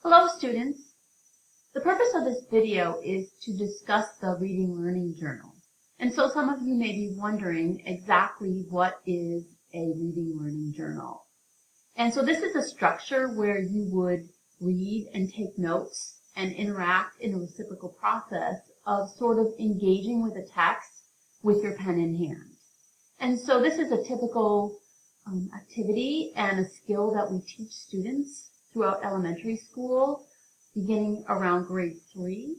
Hello students! The purpose of this video is to discuss the Reading Learning Journal. And so some of you may be wondering exactly what is a Reading Learning Journal. And so this is a structure where you would read and take notes and interact in a reciprocal process of sort of engaging with a text with your pen in hand. And so this is a typical activity and a skill that we teach students throughout elementary school, beginning around grade 3.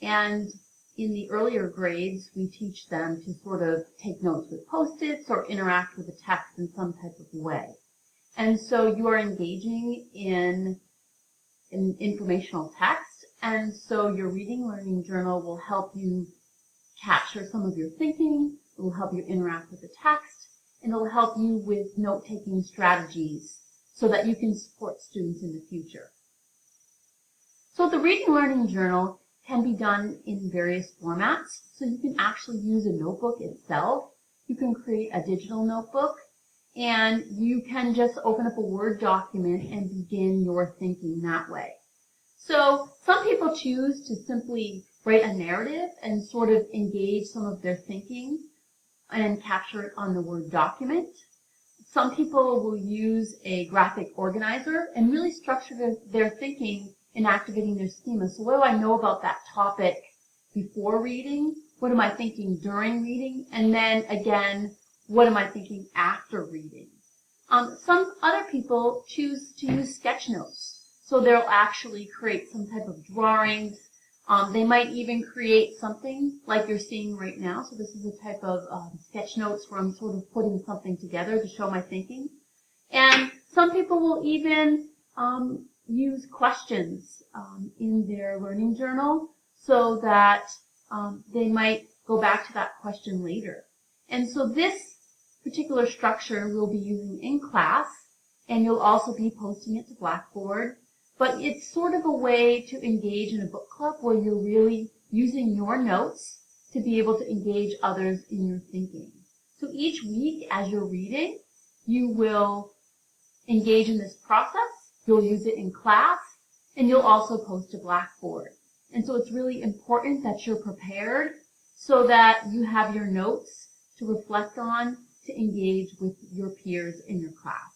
And in the earlier grades, we teach them to sort of take notes with Post-its or interact with the text in some type of way. And so you are engaging in an informational text, and so your Reading Learning Journal will help you capture some of your thinking, it will help you interact with the text, and it will help you with note-taking strategies so that you can support students in the future. So the Reading Learning Journal can be done in various formats. So you can actually use a notebook itself. You can create a digital notebook, and you can just open up a Word document and begin your thinking that way. So some people choose to simply write a narrative and sort of engage some of their thinking and capture it on the Word document. Some people will use a graphic organizer and really structure their thinking in activating their schema. So what do I know about that topic before reading? What am I thinking during reading? And then again, what am I thinking after reading? Some other people choose to use sketch notes. So they'll actually create some type of drawings. They might even create something like you're seeing right now. So this is a type of sketch notes where I'm sort of putting something together to show my thinking. And some people will even use questions in their learning journal so that they might go back to that question later. And so this particular structure we'll be using in class, and you'll also be posting it to Blackboard. But it's sort of a way to engage in a book club where you're really using your notes to be able to engage others in your thinking. So each week as you're reading, you will engage in this process. You'll use it in class, and you'll also post to Blackboard. And so it's really important that you're prepared so that you have your notes to reflect on to engage with your peers in your class.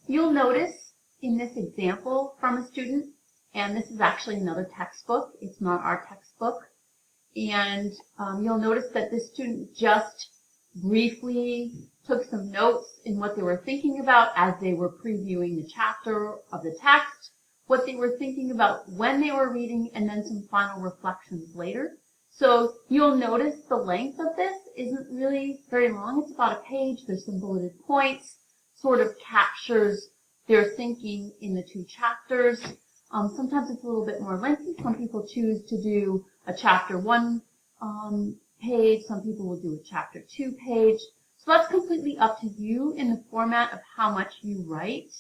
You'll notice in this example from a student, and this is actually another textbook, it's not our textbook, and you'll notice that this student just briefly took some notes in what they were thinking about as they were previewing the chapter of the text, what they were thinking about when they were reading, and then some final reflections later. So you'll notice the length of this isn't really very long. It's about a page. There's some bulleted points, sort of captures their thinking in the two chapters. Sometimes it's a little bit more lengthy. Some people choose to do a chapter 1 page. Some people will do a chapter 2 page. So that's completely up to you in the format of how much you write.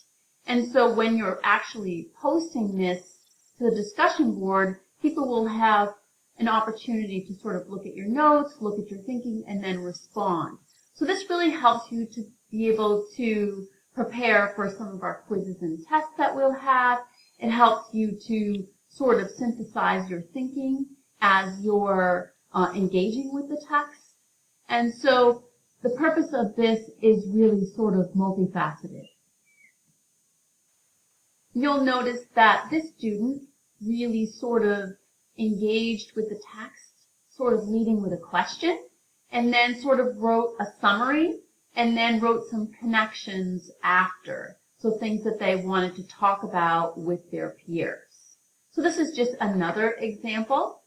And so when you're actually posting this to the discussion board, people will have an opportunity to sort of look at your notes, look at your thinking, and then respond. So this really helps you to be able to prepare for some of our quizzes and tests that we'll have. It helps you to sort of synthesize your thinking as you're engaging with the text. And so the purpose of this is really sort of multifaceted. You'll notice that this student really sort of engaged with the text, sort of leading with a question, and then sort of wrote a summary, and then wrote some connections after, so things that they wanted to talk about with their peers. So this is just another example.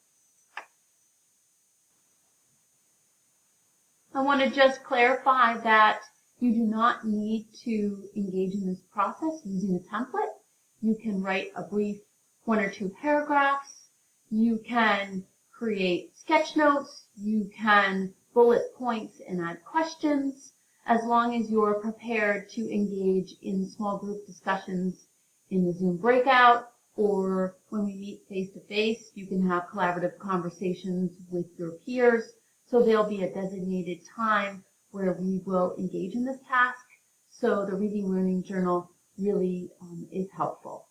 I want to just clarify that you do not need to engage in this process using a template. You can write a brief 1 or 2 paragraphs. You can create sketch notes. You can bullet points and add questions, as long as you're prepared to engage in small group discussions in the Zoom breakout, or when we meet face-to-face, you can have collaborative conversations with your peers. So there'll be a designated time where we will engage in this task. So the Reading Learning Journal really is helpful.